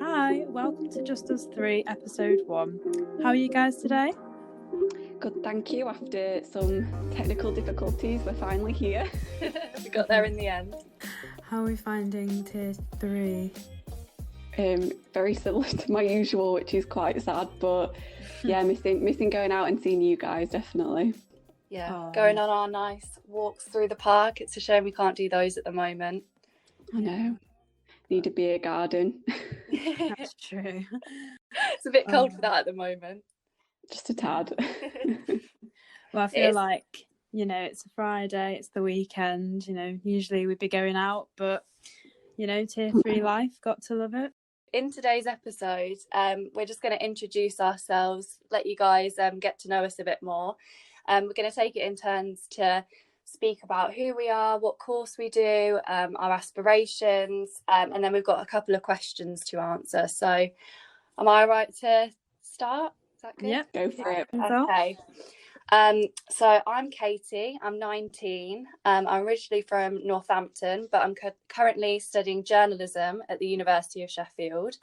Hi, welcome to Just Us 3, episode 1. How are you guys today? Good, thank you. After some technical difficulties, we're finally here. We got there in the end. How are we finding tier 3? Very similar to my usual, which is quite sad, but yeah, missing going out and seeing you guys, definitely. Yeah, going on our nice walks through the park. It's a shame we can't do those at the moment. I know. Need a beer garden. That's true. It's a bit cold for that at the moment. Just a tad. Well, I feel like, it's a Friday, it's the weekend, usually we'd be going out, but, tier 3 life, got to love it. In today's episode, we're just going to introduce ourselves, let you guys get to know us a bit more. We're going to take it in turns to speak about who we are, what course we do, our aspirations, and then we've got a couple of questions to answer. So am I right to start? Is that good? Yeah, go for it. Okay. So I'm Katie, I'm 19. I'm originally from Northampton, but I'm currently studying journalism at the University of Sheffield.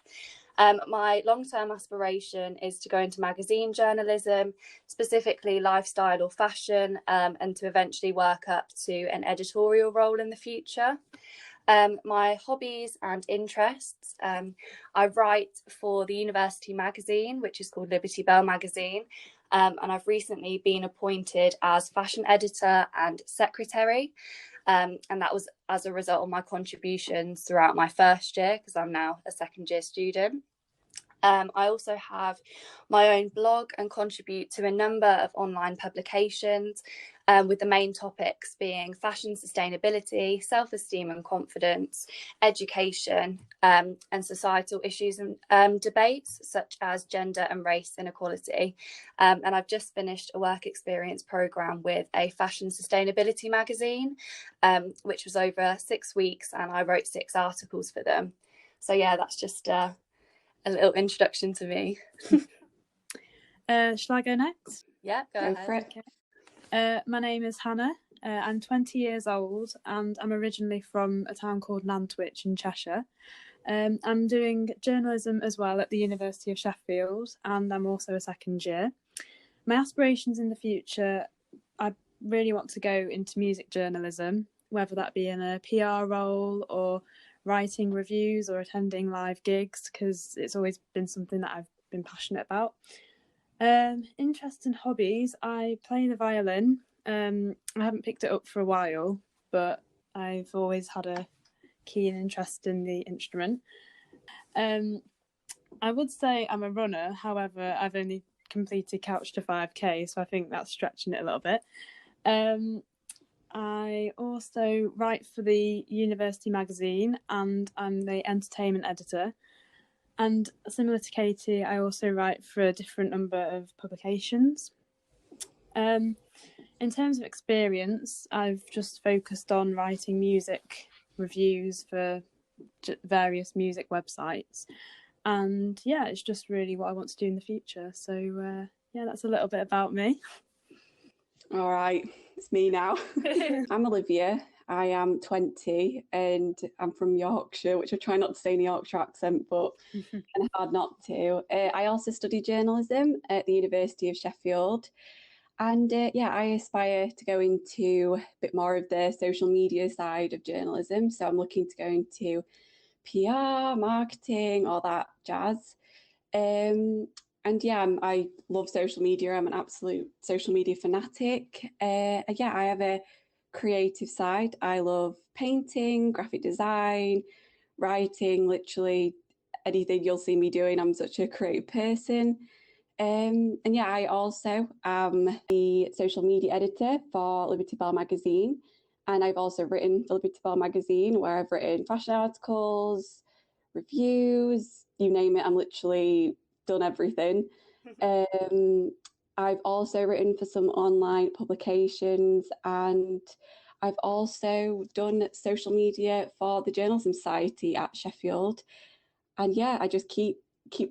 My long-term aspiration is to go into magazine journalism, specifically lifestyle or fashion, and to eventually work up to an editorial role in the future. My hobbies and interests, I write for the university magazine, which is called Liberty Bell magazine, and I've recently been appointed as fashion editor and secretary, and that was as a result of my contributions throughout my first year, because I'm now a second year student. I also have my own blog and contribute to a number of online publications, with the main topics being fashion sustainability, self-esteem and confidence, education, and societal issues and debates such as gender and race inequality. And I've just finished a work experience programme with a fashion sustainability magazine, which was over 6 weeks, and I wrote 6 articles for them. So yeah, that's just a little introduction to me. Shall I go next? Yeah, go ahead. For it. Okay. My name is Hannah. I'm 20 years old and I'm originally from a town called Nantwich in Cheshire. I'm doing journalism as well at the University of Sheffield, and I'm also a second year. My aspirations in the future, I really want to go into music journalism, whether that be in a PR role or writing reviews or attending live gigs, because it's always been something that I've been passionate about. Interests and hobbies, I play the violin. I haven't picked it up for a while, but I've always had a keen interest in the instrument. I would say I'm a runner, however, I've only completed Couch to 5k, so I think that's stretching it a little bit. I also write for the university magazine, and I'm the entertainment editor. And similar to Katie, I also write for a different number of publications. In terms of experience, I've just focused on writing music reviews for various music websites. And yeah, it's just really what I want to do in the future. So yeah, that's a little bit about me. All right, it's me now. I'm Olivia. I am 20 and I'm from Yorkshire, which I try not to say in a Yorkshire accent, but kind of hard not to. I also study journalism at the University of Sheffield. And yeah, I aspire to go into a bit more of the social media side of journalism. So I'm looking to go into PR, marketing, all that jazz. And yeah, I love social media. I'm an absolute social media fanatic. Yeah, I have a creative side. I love painting, graphic design, writing, literally anything you'll see me doing. I'm such a creative person. And yeah, I also am the social media editor for Liberty Bell magazine. And I've also written for Liberty Bell magazine, where I've written fashion articles, reviews, you name it. I'm literally done everything. I've also written for some online publications, and I've also done social media for the Journalism Society at Sheffield. And yeah, I just keep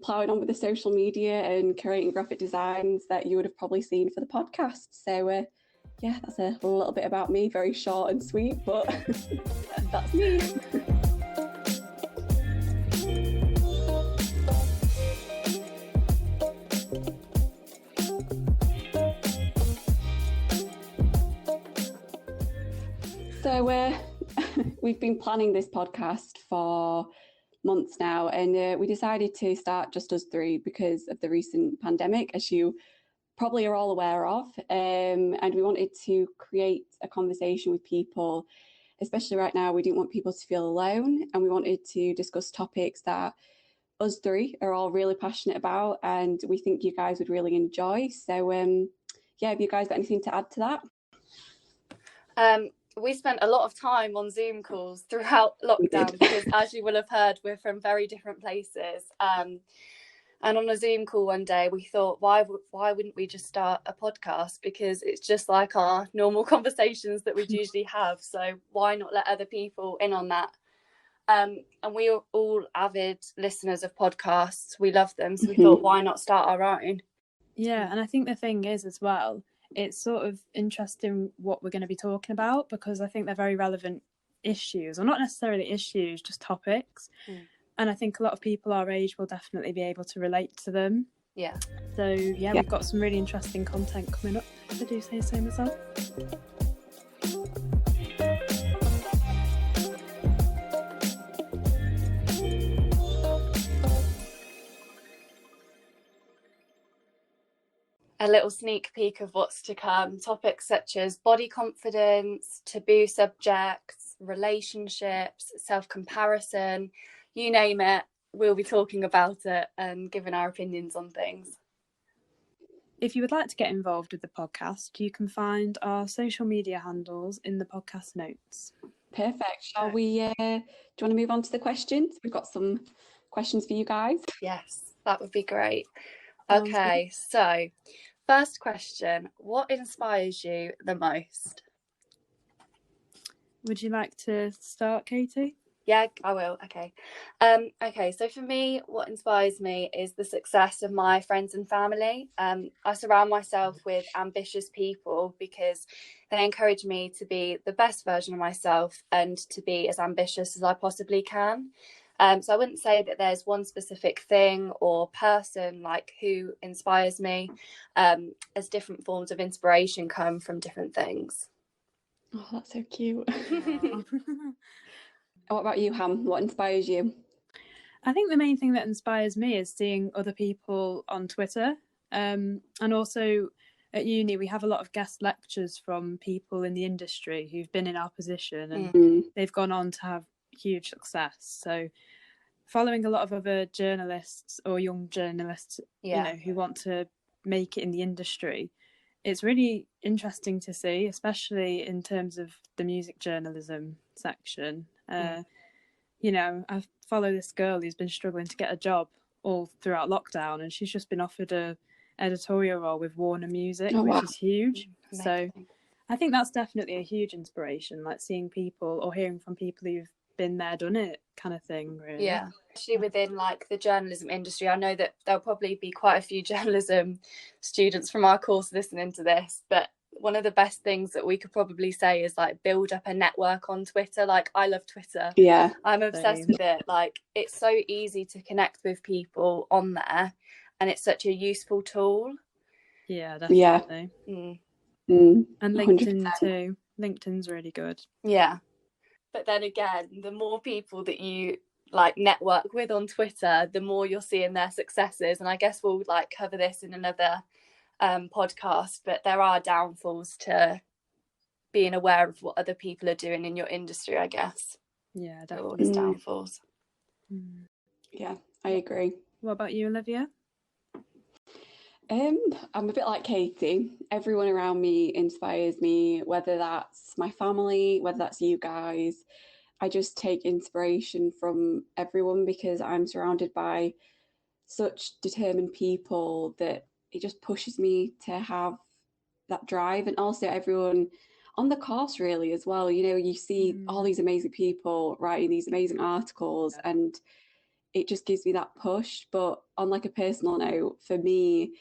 ploughing on with the social media and creating graphic designs that you would have probably seen for the podcast. So yeah, that's a little bit about me, very short and sweet, but that's me. So we've been planning this podcast for months now, and we decided to start just us three because of the recent pandemic, as you probably are all aware of. And we wanted to create a conversation with people, especially right now. We didn't want people to feel alone, and we wanted to discuss topics that us three are all really passionate about, and we think you guys would really enjoy. So, have you guys got anything to add to that? We spent a lot of time on Zoom calls throughout lockdown because, as you will have heard, we're from very different places. And on a Zoom call one day, we thought, why wouldn't we just start a podcast? Because it's just like our normal conversations that we'd usually have. So why not let other people in on that? And we are all avid listeners of podcasts. We love them. So we thought, why not start our own? Yeah, and I think the thing is as well, it's sort of interesting what we're going to be talking about, because I think they're very relevant issues, or not necessarily issues, just topics. And I think a lot of people our age will definitely be able to relate to them. Yeah. So we've got some really interesting content coming up, if I do say so myself. A little sneak peek of what's to come. Topics such as body confidence, taboo subjects, relationships, self-comparison, you name it, we'll be talking about it and giving our opinions on things. If you would like to get involved with the podcast, you can find our social media handles in the podcast notes. Perfect. Shall we, do you want to move on to the questions? We've got some questions for you guys. Yes, that would be great. Okay, so first question, what inspires you the most? Would you like to start, Katie? Yeah, I will. Okay. So for me, what inspires me is the success of my friends and family. I surround myself with ambitious people because they encourage me to be the best version of myself and to be as ambitious as I possibly can. So I wouldn't say that there's one specific thing or person like who inspires me, as different forms of inspiration come from different things. Oh, that's so cute. What about you, Ham? What inspires you? I think the main thing that inspires me is seeing other people on Twitter. And also at uni, we have a lot of guest lectures from people in the industry who've been in our position, and they've gone on to have huge success. So following a lot of other journalists or young journalists, who want to make it in the industry, it's really interesting to see, especially in terms of the music journalism section. I follow this girl who's been struggling to get a job all throughout lockdown, and she's just been offered a editorial role with Warner Music, which is huge. Amazing. So I think that's definitely a huge inspiration, like seeing people or hearing from people who've been there, done it kind of thing, really. Yeah, especially within like the journalism industry. I know that there'll probably be quite a few journalism students from our course listening to this, but one of the best things that we could probably say is like build up a network on Twitter. Like, I love Twitter. Yeah, I'm obsessed with it. Like, it's so easy to connect with people on there, and it's such a useful tool. Yeah, definitely. And LinkedIn 100%. Too. LinkedIn's really good. Yeah. But then again, the more people that you like network with on Twitter, the more you're seeing their successes. And I guess we'll like cover this in another podcast, but there are downfalls to being aware of what other people are doing in your industry, I guess. Yeah, definitely. Always downfalls. Yeah, I agree. What about you, Olivia? I'm a bit like Katie. Everyone around me inspires me, whether that's my family, whether that's you guys. I just take inspiration from everyone because I'm surrounded by such determined people that it just pushes me to have that drive. And also everyone on the course really as well. You see all these amazing people writing these amazing articles, and it just gives me that push. But on like a personal note, for me,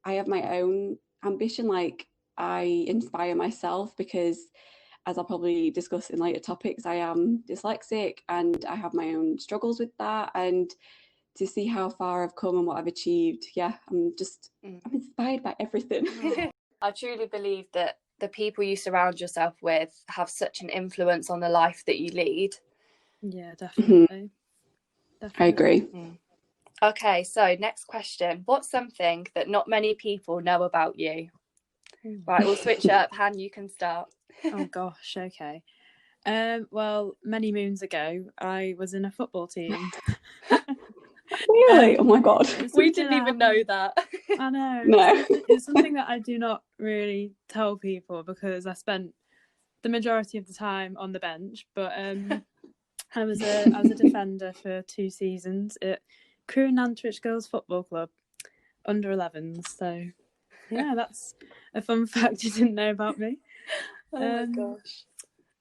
I have my own ambition. Like, I inspire myself because, as I'll probably discuss in later topics, I am dyslexic and I have my own struggles with that. And to see how far I've come and what I've achieved, I'm inspired by everything. I truly believe that the people you surround yourself with have such an influence on the life that you lead. Yeah, definitely. I agree. Okay, so next question. What's something that not many people know about you? Right, we'll switch it up. Han, you can start. Oh gosh, okay. Well, many moons ago, I was in a football team. Really? Oh my God. We didn't even know that. I know. No. It's something that I do not really tell people because I spent the majority of the time on the bench. But I was a defender for 2 seasons at Crewe Nantwich Girls Football Club, under 11s. So yeah, that's a fun fact you didn't know about me. Oh my gosh.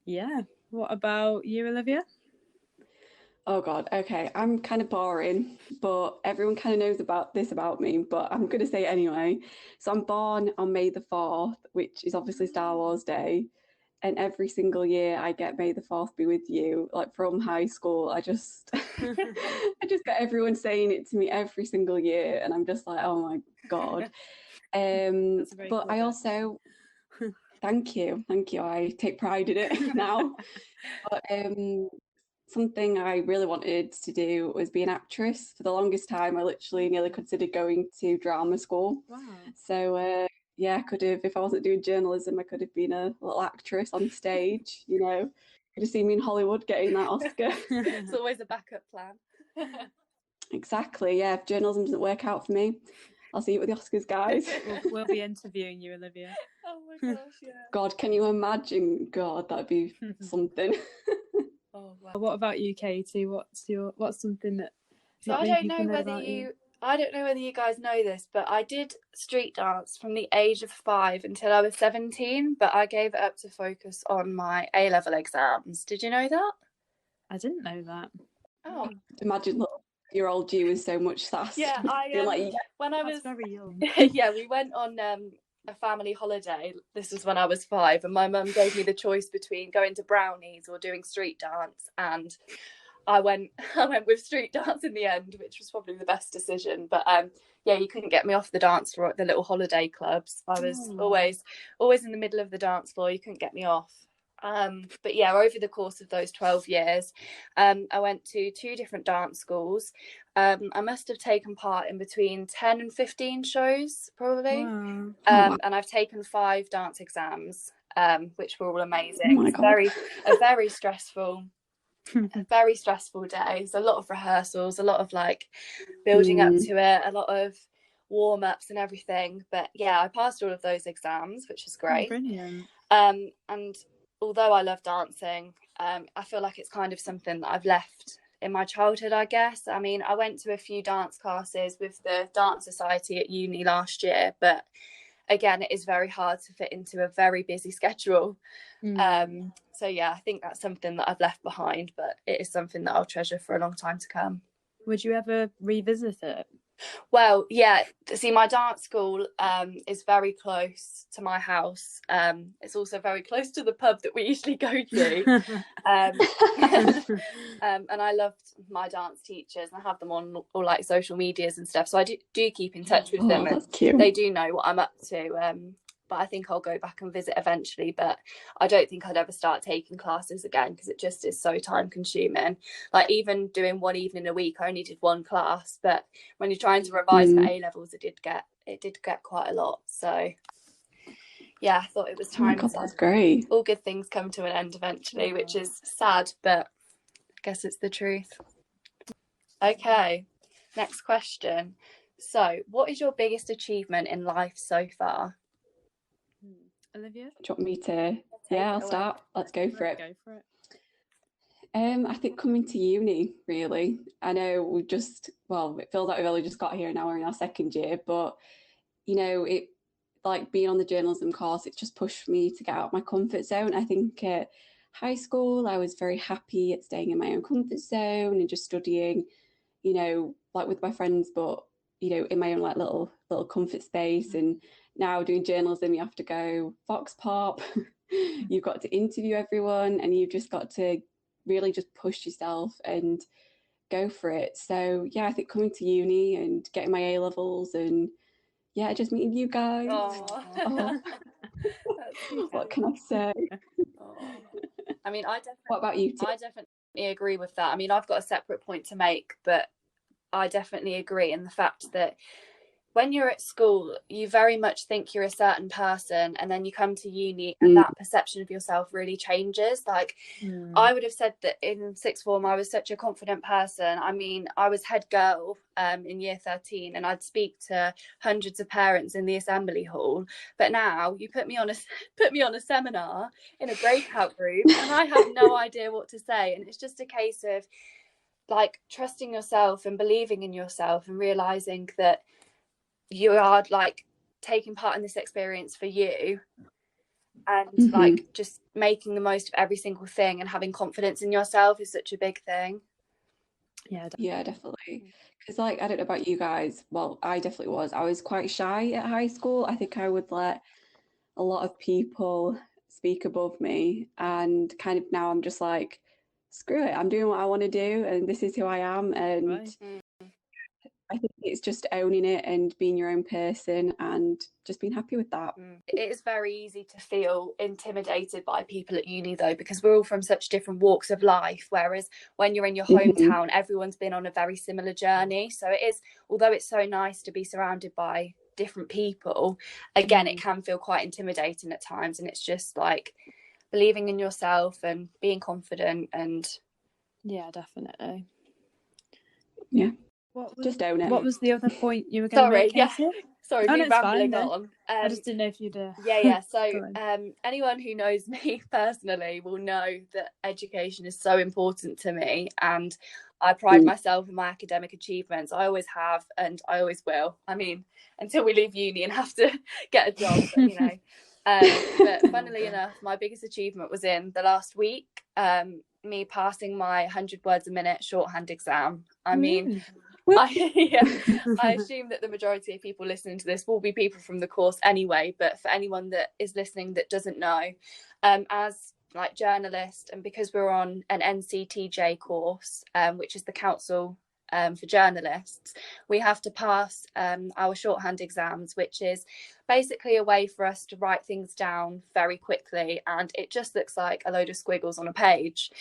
Yeah. What about you, Olivia? Oh God. Okay. I'm kind of boring, but everyone kind of knows about me, but I'm going to say it anyway. So I'm born on May the 4th, which is obviously Star Wars Day. And every single year I get May the 4th be with you, like from high school. I just get everyone saying it to me every single year. And I'm just like, oh my God. But I also, thank you. I take pride in it now. But something I really wanted to do was be an actress. For the longest time, I literally nearly considered going to drama school. Wow. So yeah, I could have, if I wasn't doing journalism, I could have been a little actress on stage, you know. Could have seen me in Hollywood getting that Oscar. It's always a backup plan. Exactly, yeah. If journalism doesn't work out for me, I'll see you at the Oscars, guys. We'll be interviewing you, Olivia. Oh my gosh, yeah. God, can you imagine? God, that'd be something. Oh wow. What about you, Katie? What's something that So I don't know whether you guys know this, but I did street dance from the age of 5 until I was 17, but I gave it up to focus on my A-level exams. Did you know that? I didn't know that. Oh. Imagine your old you with so much sass. Yeah, when I was very young. Yeah, we went on a family holiday. This was when I was 5, and my mum gave me the choice between going to Brownies or doing street dance, and I went with street dance in the end, which was probably the best decision. But yeah, you couldn't get me off the dance floor at the little holiday clubs. I was always in the middle of the dance floor. You couldn't get me off. But yeah, over the course of those 12 years, I went to 2 different dance schools. I must have taken part in between 10 and 15 shows, probably. Wow. And I've taken 5 dance exams, which were all amazing. Oh my God. A very stressful day. There's a lot of rehearsals, a lot of like building up to it, a lot of warm-ups and everything. But yeah, I passed all of those exams, which is great. Oh, brilliant. And although I love dancing, I feel like it's kind of something that I've left in my childhood, I guess. I mean, I went to a few dance classes with the Dance Society at uni last year, but again, it is very hard to fit into a very busy schedule. So yeah, I think that's something that I've left behind, but it is something that I'll treasure for a long time to come. Would you ever revisit it? Well, yeah. See, my dance school is very close to my house. It's also very close to the pub that we usually go to. And I loved my dance teachers, and I have them on all like social medias and stuff. So I do keep in touch with them, and they do know what I'm up to. But I think I'll go back and visit eventually. But I don't think I'd ever start taking classes again because it just is so time consuming. Like even doing one evening a week, I only did 1 class. But when you're trying to revise for A-levels, it did get quite a lot. So yeah, I thought it was time. Oh my God, that's great. All good things come to an end eventually, which is sad, but I guess it's the truth. Okay, next question. So, what is your biggest achievement in life so far? Olivia? Do you want me to? Yeah, I'll start. Let's go for it. Go for it. I think coming to uni, really. I know it feels like we've only just got here now, we're in our 2nd year, but you know, it like being on the journalism course, it just pushed me to get out of my comfort zone. I think at high school, I was very happy at staying in my own comfort zone and just studying, you know, like with my friends, but you know, in my own like little comfort space. And now doing journalism, you have to go vox pop. You've got to interview everyone, and you've just got to really just push yourself and go for it. So yeah, I think coming to uni and getting my A-levels and yeah, just meeting you guys. Oh. What can I say? I mean, what about you two? I definitely agree with that. I mean, I've got a separate point to make, but I definitely agree in the fact that when you're at school, you very much think you're a certain person, and then you come to uni and that perception of yourself really changes. Like, I would have said that in sixth form, I was such a confident person. I mean, I was head girl in year 13, and I'd speak to hundreds of parents in the assembly hall. But now you put me on a seminar in a breakout group, and I have no idea what to say. And it's just a case of like trusting yourself and believing in yourself and realizing that you are like taking part in this experience for you, and like just making the most of every single thing and having confidence in yourself is such a big thing. Yeah, definitely. Because like, I don't know about you guys, well, I definitely was. I was quite shy at high school. I think I would let a lot of people speak above me, and kind of now I'm just like, screw it, I'm doing what I want to do, and this is who I am. And I think it's just owning it and being your own person and just being happy with that. It is very easy to feel intimidated by people at uni though, because we're all from such different walks of life, whereas when you're in your hometown, everyone's been on a very similar journey. So it is, although it's so nice to be surrounded by different people, again, it can feel quite intimidating at times, and it's just like believing in yourself and being confident. And yeah, definitely. Yeah, just own it. What was the other point you were going to make, Katie? Sorry, me rambling on. I just didn't know if you'd... So anyone who knows me personally will know that education is so important to me, and I pride myself in my academic achievements. I always have, and I always will. I mean, until we leave uni and have to get a job, but, you know. But funnily enough, my biggest achievement was in the last week, me passing my 100 words a minute shorthand exam. I mean... I assume that the majority of people listening to this will be people from the course anyway, but for anyone that is listening that doesn't know, as like journalist, and because we're on an NCTJ course, which is the Council for Journalists, we have to pass our shorthand exams, which is basically a way for us to write things down very quickly, and it just looks like a load of squiggles on a page.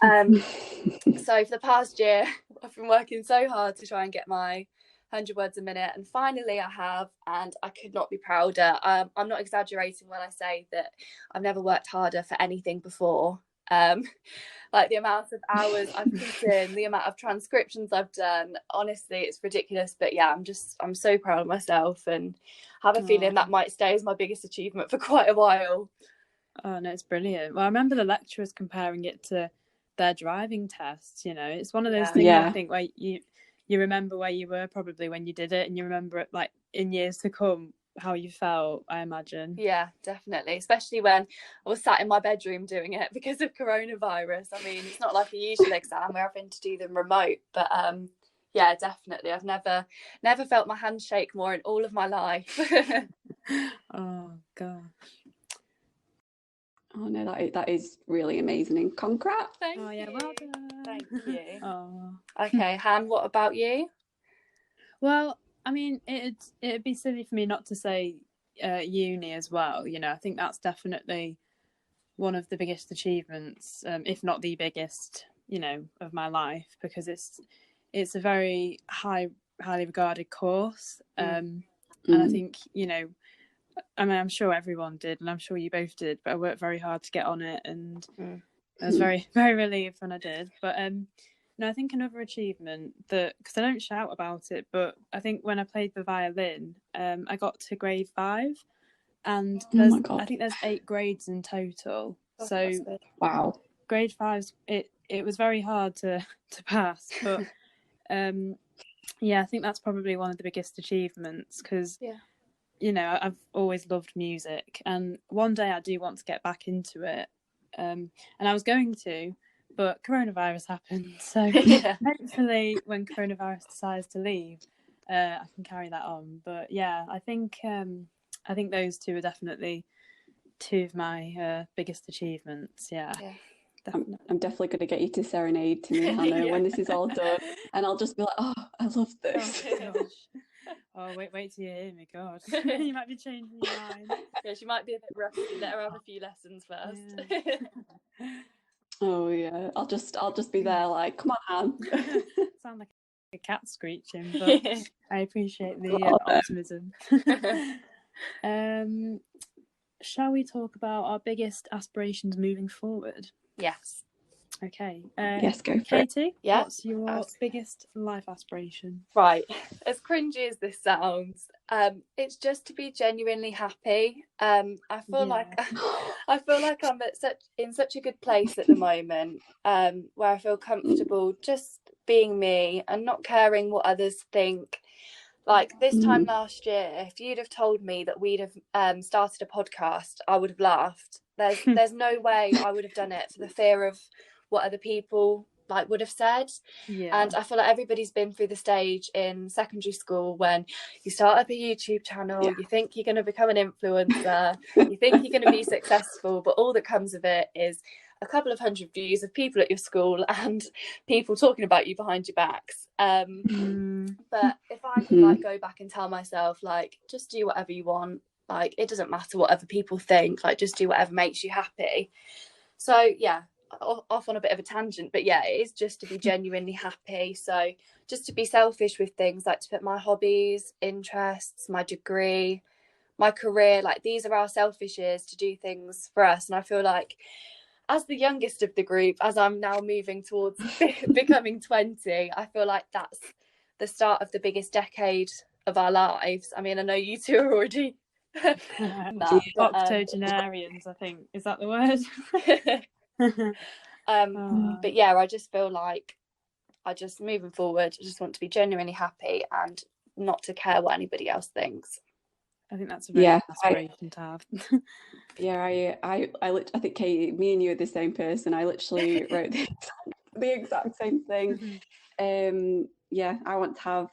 So for the past year, I've been working so hard to try and get my 100 words a minute, and finally I have, and I could not be prouder. I'm not exaggerating when I say that I've never worked harder for anything before. Like the amount of hours I've put in, the amount of transcriptions I've done, honestly, it's ridiculous. But yeah, I'm so proud of myself, and have a feeling that might stay as my biggest achievement for quite a while. Oh no, it's brilliant. Well, I remember the lecturers comparing it to their driving tests. You know, it's one of those things I think where you remember where you were probably when you did it, and you remember it like in years to come how you felt, I imagine. Yeah, definitely, especially when I was sat in my bedroom doing it because of coronavirus. I mean, it's not like a usual exam where I've been to do them remote, but yeah, definitely, I've never felt my hand shake more in all of my life. Oh gosh. Oh no, that is really amazing, and congrats. Thank you. Yeah, well done. Thank you. Oh. Okay, Han, what about you? Well, I mean, it'd be silly for me not to say uni as well. You know, I think that's definitely one of the biggest achievements, if not the biggest, you know, of my life, because it's a very highly regarded course, and I think, you know, I mean, I'm sure everyone did, and I'm sure you both did, but I worked very hard to get on it, and I was very, very relieved when I did. But no, I think another achievement that, because I don't shout about it, but I think when I played the violin, I got to grade 5, and I think there's 8 grades in total. So wow, grade 5's it was very hard to pass, but yeah, I think that's probably one of the biggest achievements, because you know, I've always loved music, and one day I do want to get back into it, and I was going to, but coronavirus happened, so hopefully when coronavirus decides to leave, I can carry that on. But yeah, I think those two are definitely two of my biggest achievements. Definitely. I'm definitely going to get you to serenade to me, Hannah, when this is all done, and I'll just be like, oh, I love this. Oh Oh, wait till you hear me, God. You might be changing your mind. Yeah, she might be a bit rusty. Let her have a few lessons first. Yeah. Oh yeah, I'll just be there like, come on, Han. Sound like a cat screeching, but I appreciate the optimism. Shall we talk about our biggest aspirations moving forward? Yes. Okay. Yes, go for Katie, it. Yeah. What's your biggest life aspiration? Right. As cringy as this sounds, it's just to be genuinely happy. I feel like I'm in such a good place at the moment, where I feel comfortable just being me and not caring what others think. Like this time last year, if you'd have told me that we'd have started a podcast, I would have laughed. There's no way I would have done it for the fear of what other people like would have said. And I feel like everybody's been through the stage in secondary school when you start up a YouTube channel, you think you're going to become an influencer, you think you're going to be successful, but all that comes of it is a couple of 100 views of people at your school and people talking about you behind your backs. But if I could like go back and tell myself, like, just do whatever you want, like it doesn't matter what other people think, like just do whatever makes you happy. So yeah, off on a bit of a tangent, but yeah, it is just to be genuinely happy. So just to be selfish with things, like to put my hobbies, interests, my degree, my career, like these are our selfish years to do things for us. And I feel like as the youngest of the group, as I'm now moving towards becoming 20, I feel like that's the start of the biggest decade of our lives. I mean, I know you two are already octogenarians, I think. Is that the word? But yeah, I just feel like moving forward, I just want to be genuinely happy and not to care what anybody else thinks. I think that's a very good aspiration to have. I think Katie, me and you are the same person. I literally wrote the exact same thing. I want to have,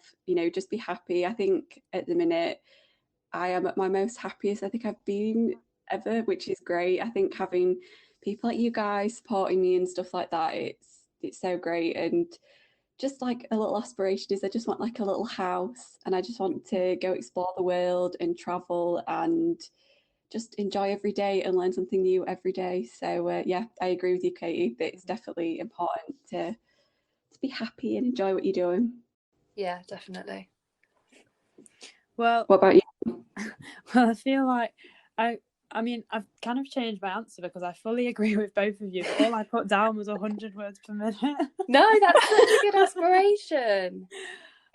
just be happy. I think at the minute I am at my most happiest I think I've been ever, which is great. I think having people like you guys supporting me and stuff like that, it's so great. And just like a little aspiration is I just want like a little house, and I just want to go explore the world and travel and just enjoy every day and learn something new every day. So I agree with you, Katie, that it's definitely important to be happy and enjoy what you're doing. Yeah, definitely. Well, what about you? Well, I feel like I mean, I've kind of changed my answer because I fully agree with both of you, but all I put down was 100 words per minute. No, that's such a good aspiration.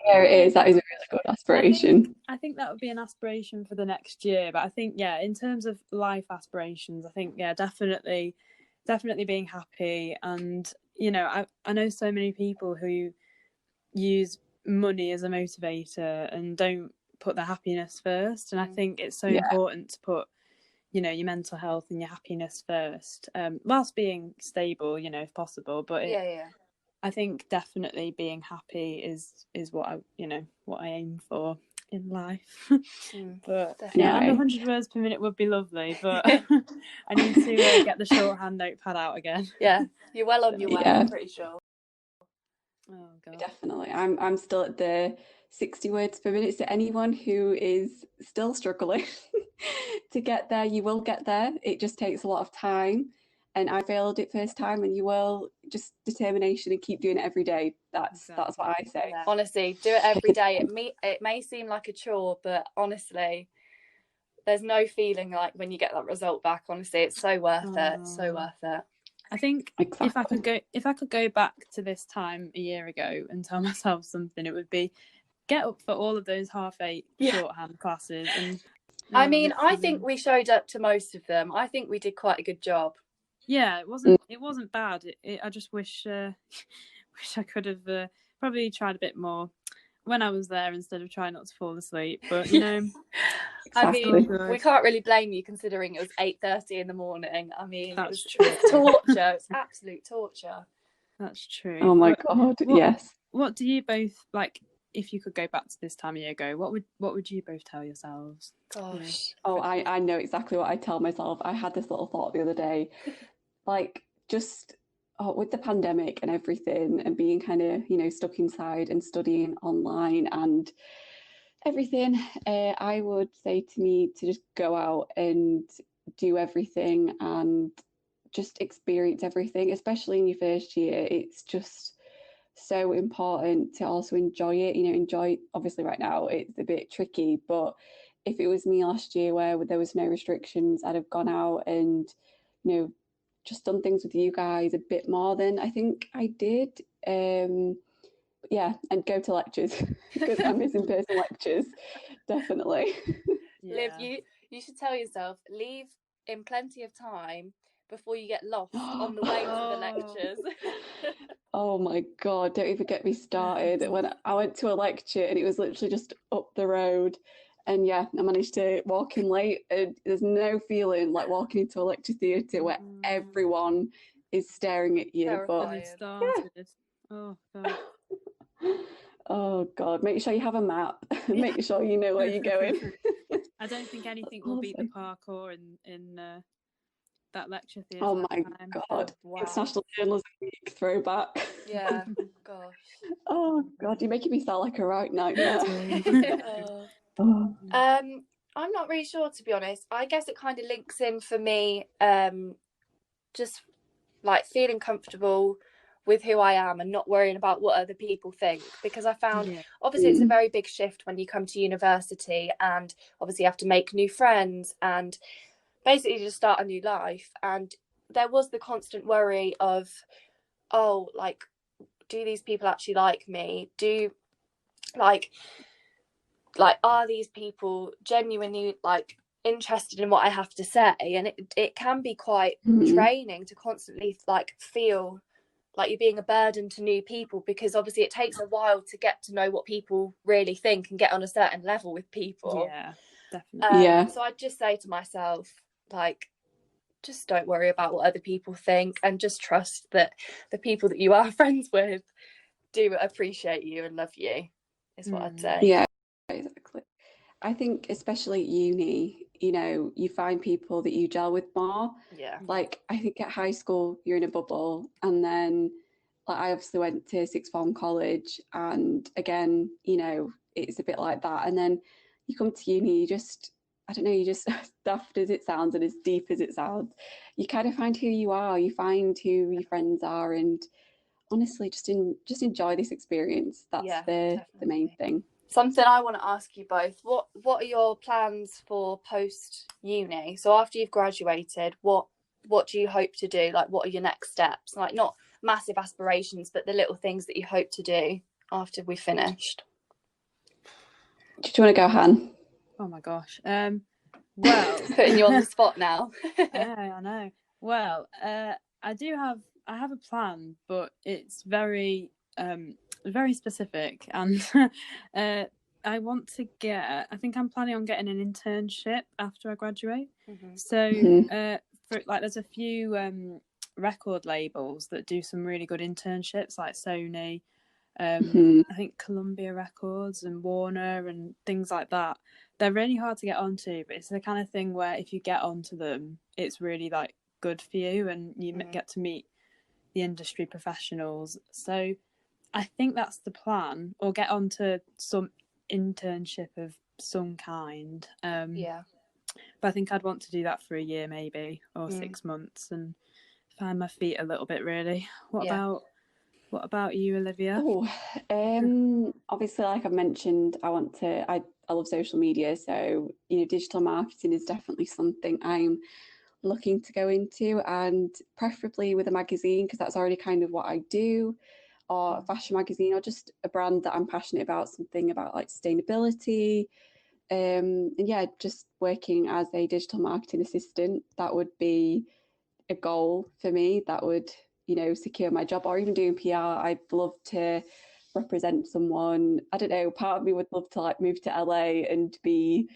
Yeah, it is. That is a really good aspiration. I think that would be an aspiration for the next year. But I think, in terms of life aspirations, I think, definitely being happy. And, I know so many people who use money as a motivator and don't put their happiness first. And I think it's so important to put your mental health and your happiness first, whilst being stable, if possible. But I think definitely being happy is what I aim for in life. But and 100 words per minute would be lovely, but I need to get the shorthand notepad out again. Yeah, you're well on your way. I'm pretty sure. Oh God, definitely. I'm still at the 60 words per minute. So anyone who is still struggling to get there, you will get there. It just takes a lot of time. And I failed it first time, and you will. Just determination and keep doing it every day. That's what I say. Yeah. Honestly, do it every day. It may seem like a chore, but honestly, there's no feeling like when you get that result back. Honestly, it's so worth it. So worth it. I think if I could go back to this time a year ago and tell myself something, it would be get up for all of those 8:30 shorthand classes. And I mean, I think we showed up to most of them. I think we did quite a good job. Yeah, it wasn't bad. I just wish I could have probably tried a bit more when I was there instead of trying not to fall asleep. But I mean, we can't really blame you considering it was 8:30 in the morning. I mean, it's torture. It's absolute torture. That's true. Oh my God, yes. What do you both like? If you could go back to this time a year ago, what would you both tell yourselves? Gosh. Oh, I know exactly what I tell myself. I had this little thought the other day, like just with the pandemic and everything, and being kind of stuck inside and studying online and Everything. I would say to me to just go out and do everything and just experience everything, especially in your first year. It's just so important to also enjoy it. Enjoy, obviously, right now it's a bit tricky, but if it was me last year where there was no restrictions, I'd have gone out and, just done things with you guys a bit more than I think I did. Yeah, and go to lectures because I miss in-person lectures, definitely. Liv, you should tell yourself, leave in plenty of time before you get lost on the way to the lectures. Oh my God, don't even get me started. When I went to a lecture and it was literally just up the road, and yeah, I managed to walk in late, and there's no feeling like walking into a lecture theatre where everyone is staring at you. Terrifying. But yeah. Oh God. Oh God, make sure you have a map. Make sure you know where you're going. I don't think anything will beat the parkour in that lecture theatre. Oh my God. Wow. International Journalism Week throwback. Yeah, gosh. Oh God, you're making me sound like a right nightmare. I'm not really sure, to be honest. I guess it kind of links in for me, just like feeling comfortable with who I am and not worrying about what other people think, because I found obviously it's a very big shift when you come to university, and obviously you have to make new friends and basically just start a new life. And there was the constant worry of, oh, like, do these people actually like me? Are these people genuinely like interested in what I have to say? And it can be quite draining to constantly like feel like you're being a burden to new people, because obviously it takes a while to get to know what people really think and get on a certain level with people. Yeah, definitely. So I'd just say to myself, like, just don't worry about what other people think, and just trust that the people that you are friends with do appreciate you and love you, is what I'd say. Yeah, exactly. I think especially at uni, you find people that you gel with more. Yeah. Like, I think at high school, you're in a bubble. And then, like, I obviously went to sixth form college. And again, it's a bit like that. And then you come to uni, I don't know, you just, daft as it sounds and as deep as it sounds, you kind of find who you are. You find who your friends are. And honestly, just enjoy this experience. That's the main thing. Something I want to ask you both, what are your plans for post uni? So after you've graduated, what do you hope to do? Like, what are your next steps? Like, not massive aspirations, but the little things that you hope to do after we've finished. Do you want to go, Han? Oh my gosh. Well, putting you on the spot now. I know. Well, I have a plan, but it's very specific, and I want to I think I'm planning on getting an internship after I graduate. So there's a few record labels that do some really good internships, like Sony, I think Columbia Records and Warner and things like that. They're really hard to get onto, but it's the kind of thing where if you get onto them, it's really like good for you, and you get to meet the industry professionals. So I think that's the plan, or get onto some internship of some kind. But I think I'd want to do that for a year maybe, or 6 months, and find my feet a little bit, really. What about you, Olivia? Obviously, like I've mentioned, I love social media, so digital marketing is definitely something I'm looking to go into, and preferably with a magazine, because that's already kind of what I do, or a fashion magazine, or just a brand that I'm passionate about, something about like sustainability. And yeah, just working as a digital marketing assistant, that would be a goal for me. That would secure my job, or even doing PR. I'd love to represent someone. I don't know, part of me would love to like move to LA and be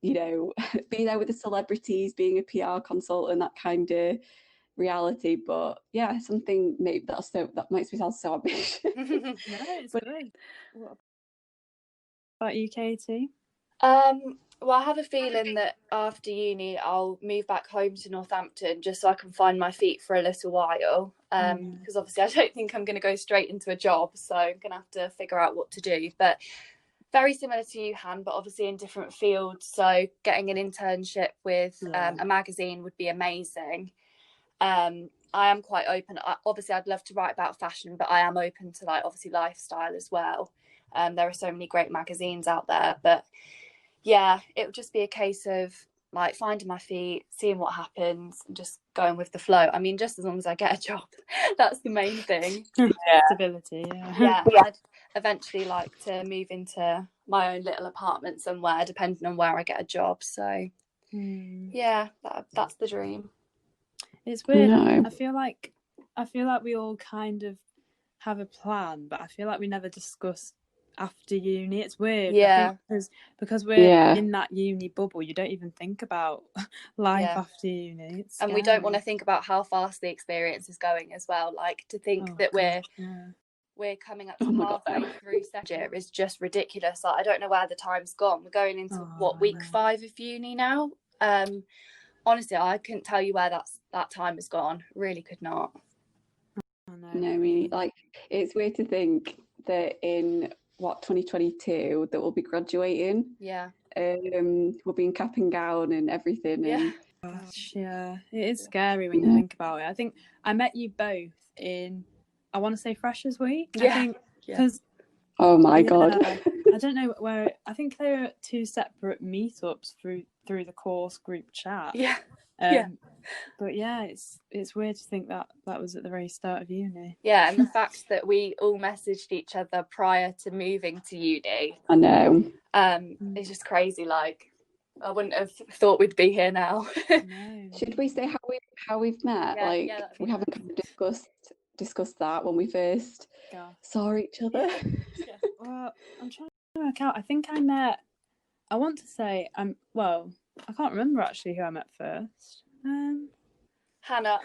be there with the celebrities, being a PR consultant, that kind of reality. But yeah, something maybe that makes me sound so ambitious. No, it's good. What about you, Katie? Well, I have a feeling that after uni I'll move back home to Northampton, just so I can find my feet for a little while, because obviously I don't think I'm going to go straight into a job, so I'm going to have to figure out what to do. But Very similar to you, Han, but obviously in different fields. So getting an internship with a magazine would be amazing. I am quite open. Obviously, I'd love to write about fashion, but I am open to like obviously lifestyle as well. There are so many great magazines out there, but yeah, it would just be a case of like finding my feet, seeing what happens, and just going with the flow. I mean, just as long as I get a job, that's the main thing. Stability. Yeah. I'd eventually like to move into my own little apartment somewhere, depending on where I get a job. So yeah, that's the dream. It's weird. I feel like we all kind of have a plan, but I feel like we never discuss after uni. It's weird. Yeah. I think because we're in that uni bubble, you don't even think about life after uni. And we don't want to think about how fast the experience is going as well. Like to think that we're coming up to halfway through second year is just ridiculous. Like, I don't know where the time's gone. We're going into week 5 of uni now. Honestly, I couldn't tell you where that time has gone. Really could not. No, I mean, like, it's weird to think that in 2022 that we'll be graduating. Yeah. We'll be in cap and gown and everything. Yeah. Gosh, yeah, it is scary when you think about it. I think I met you both in, I want to say Freshers Week. Yeah. I think because oh my god, I don't know where. I think there are 2 separate meetups through the course group chat. Yeah. But yeah, it's weird to think that was at the very start of uni. Yeah, and the fact that we all messaged each other prior to moving to uni. I know. It's just crazy. Like, I wouldn't have thought we'd be here now. No. Should we say how we've met? We haven't kind of discussed that when we first saw each other. Yeah. Well, I'm trying to work out. I think I met. I want to say I can't remember actually who I met first. Hannah,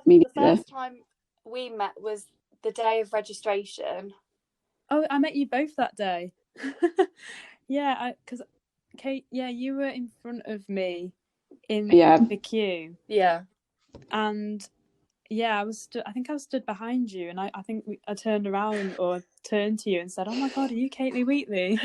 the first time we met was the day of registration. Oh, I met you both that day. Yeah, because Kate, you were in front of me in the queue. Yeah. And yeah, I think I was stood behind you, and I think I turned around or turned to you and said, "Oh my god, are you Kately Wheatley?"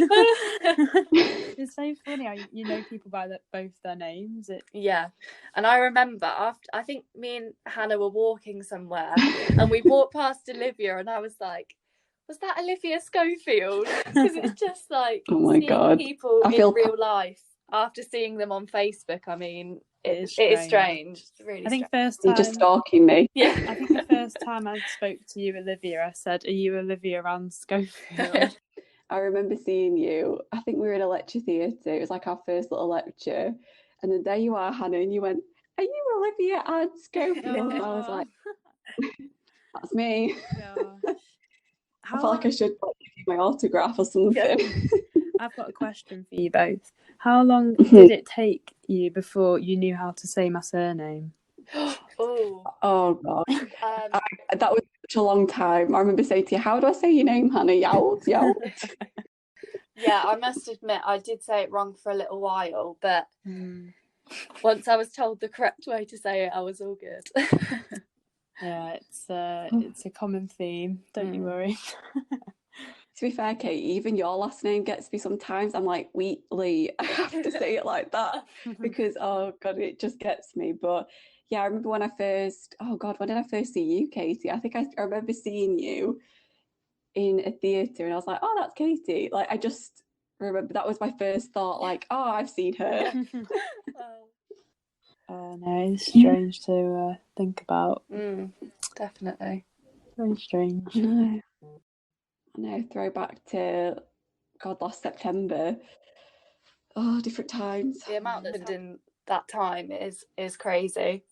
It's so funny how you know people by both their names. Yeah, and I remember I think me and Hannah were walking somewhere, and we walked past Olivia, and I was like, "Was that Olivia Schofield?" Because it's just like seeing people in real life after seeing them on Facebook. I mean, it is strange. It's really. I think strange. first time you're just stalking me. Yeah, I think the first time I spoke to you, Olivia, I said, "Are you Olivia Ann Schofield?" I remember seeing you. I think we were in a lecture theatre. It was like our first little lecture, and then there you are, Hannah, and you went, "Are you Olivia Ann Schofield?" And I was like, "That's me." I felt like I should give you my autograph or something. I've got a question for you both. How long did it take you before you knew how to say my surname? Oh god, that was such a long time. I remember saying to you, "How do I say your name, Hannah?" Yout. Yeah, I must admit I did say it wrong for a little while, but once I was told the correct way to say it, I was all good. Yeah, it's a common theme. Don't you worry. To be fair, Kate, even your last name gets me sometimes. I'm like, Wheatley. I have to say it like that because, oh God, it just gets me. But yeah, I remember when did I first see you, Katie? I think I remember seeing you in a theatre and I was like, oh, that's Katie. Like, I just remember that was my first thought, like, oh, I've seen her. Oh, no, it's strange to think about. Definitely. Very strange. I know, throwback to last September. Oh, different times. The amount that's happened in that time is crazy.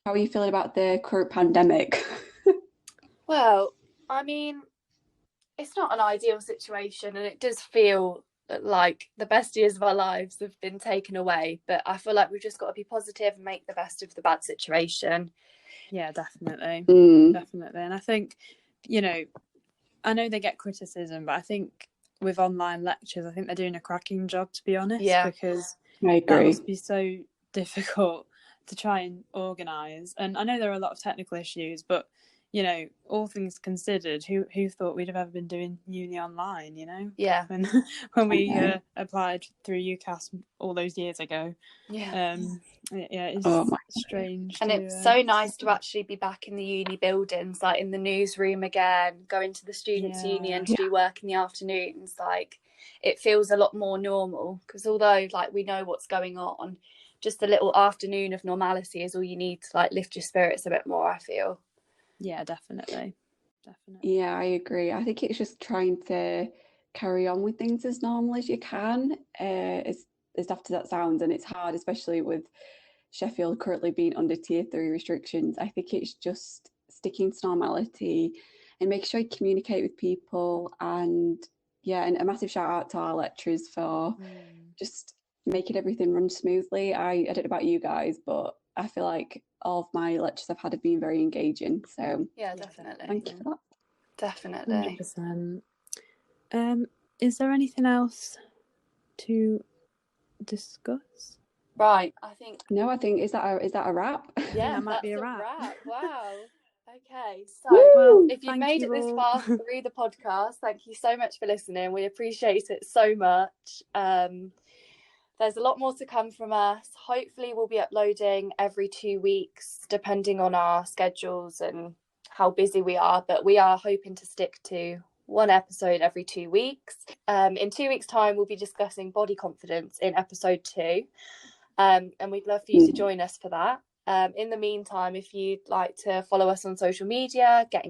How are you feeling about the current pandemic? Well, I mean, it's not an ideal situation, and it does feel like the best years of our lives have been taken away. But I feel like we've just got to be positive and make the best of the bad situation. Yeah, definitely. Definitely. And I think, I know they get criticism, but I think with online lectures, I think they're doing a cracking job, to be honest. Yeah. Because I agree. That must be so difficult to try and organise. And I know there are a lot of technical issues, but, you know, all things considered, who thought we'd have ever been doing uni online, you know? Yeah. When we applied through UCAS all those years ago. Yeah. It's strange. And it's so nice to actually be back in the uni buildings, like in the newsroom again, going to the students' union to do work in the afternoons. Like, it feels a lot more normal, because although like we know what's going on, just a little afternoon of normality is all you need to like lift your spirits a bit more, I feel. Yeah, definitely. Yeah, I agree. I think it's just trying to carry on with things as normal as you can, as daft as that sounds, and it's hard, especially with Sheffield currently being under tier 3 restrictions. I think it's just sticking to normality and making sure you communicate with people. And and a massive shout out to our lecturers for just making everything run smoothly. I don't know about you guys, but I feel like all of my lectures I've had have been very engaging. So yeah, definitely. Thank you for that. Definitely. 100%. Is there anything else to discuss? Right, I think is that a wrap? Yeah, that might be that's a wrap. Wow. Okay, so Woo! if you've made it this far through the podcast, thank you so much for listening. We appreciate it so much. There's a lot more to come from us. Hopefully we'll be uploading every 2 weeks, depending on our schedules and how busy we are, but we are hoping to stick to one episode every 2 weeks. In 2 weeks' time, we'll be discussing body confidence in episode 2, and we'd love for you to join us for that. In the meantime, if you'd like to follow us on social media, get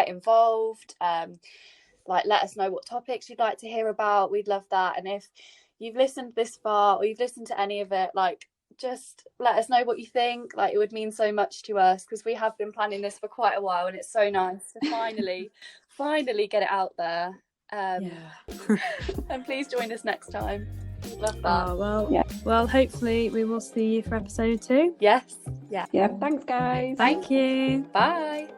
involved, like let us know what topics you'd like to hear about. We'd love that. And if you've listened this far or you've listened to any of it, like just let us know what you think. Like, it would mean so much to us, because we have been planning this for quite a while, and it's so nice to finally get it out there. And please join us next time. We'd love that. Well, hopefully we will see you for episode 2. Yes. Yeah, thanks guys. Thank you. Bye.